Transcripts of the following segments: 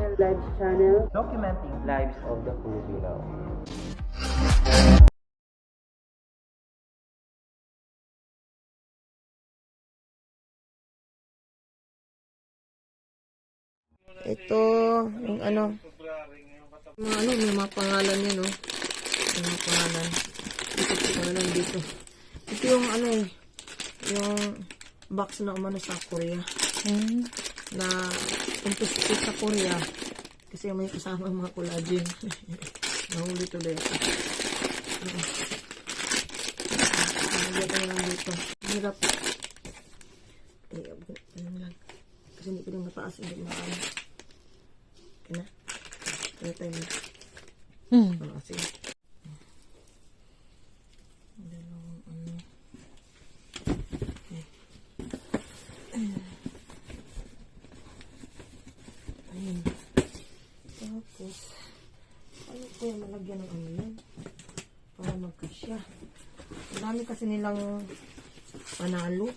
Royal Lives channel, documenting lives of the Filipino. Ito, yung may mga pangalan yan, oh. May mga pangalan. Ito pangalan dito. Ito yung yung box na umano sa Korea. Na umpis sa Korea. Kasi may kasama mga collagen. Nahuli tuloy ako. Nahuli lang dito. Hirap. Ano lang. Kasi hindi ko rin mataas. Hindi maano. Okay na. Kaya tayo na. Sige. Ayun. Tapos, ano ko yung malagyan ng yan? Para magkasya. Marami kasi nilang panalo.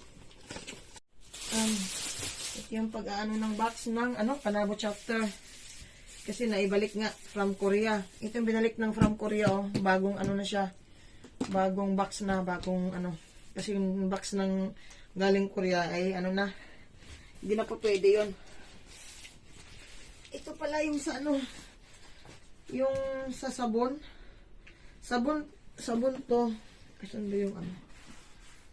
Ito yung pag-aano ng box ng Panabo chapter. Kasi naibalik nga from Korea. Ito yung binalik ng from Korea, oh. Bagong na siya. Bagong box na, Kasi yung box ng galing Korea ay na. Hindi na po pwede yun. Ito pala yung sa yung sa sabon. Sabon to. Saan ba yung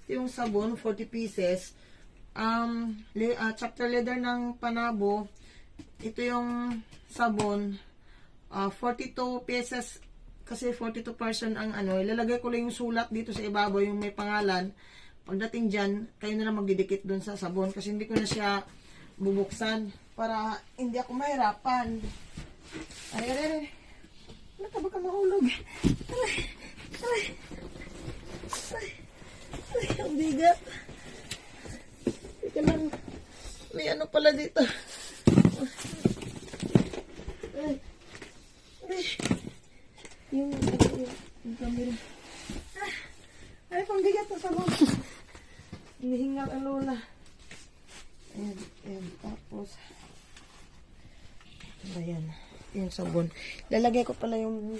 Ito yung sabon, 40 pieces. Chapter leather ng Panabo. Ito yung sabon. 42 pieces. Kasi 42 person ang ilalagay ko lang yung sulat dito sa ibabaw, yung may pangalan. Pagdating dyan, kayo na lang magdidikit dun sa sabon. Kasi hindi ko na siya bubuksan. Para hindi ako mahirapan. Ay. Ano ka baka mahulog? Ay, ang bigat. Ika lang. May pala dito. Yung camera. Ay, pangbigat na sabon. Hinihingal ang lola. Ayan. Tapos, ayan. Yung sabon. Lalagay ko pala yung,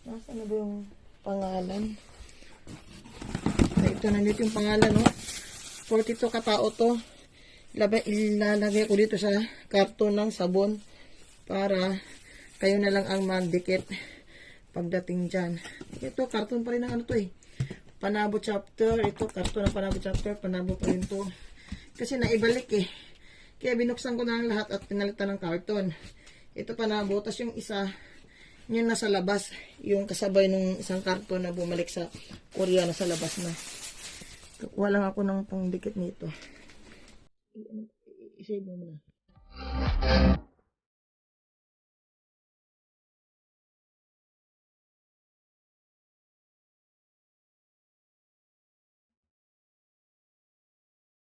nasa ba yung pangalan? Ito, nandito yung pangalan, no? 42 katao to. Ilalagay ko dito sa karton ng sabon para kayo na lang ang magdikit pagdating dyan. Ito, karton pa rin ng Panabo chapter. Ito, karton ng Panabo chapter. Panabo pa rin to. Kasi naibalik Kaya binuksan ko na ang lahat at pinalitan ng karton. Ito Panabo. Tapos yung isa, yun nasa labas. Yung kasabay ng isang karton na bumalik sa Korea, nasa labas na. Kukuha lang ako ng pangdikit nito. I-save mo muna.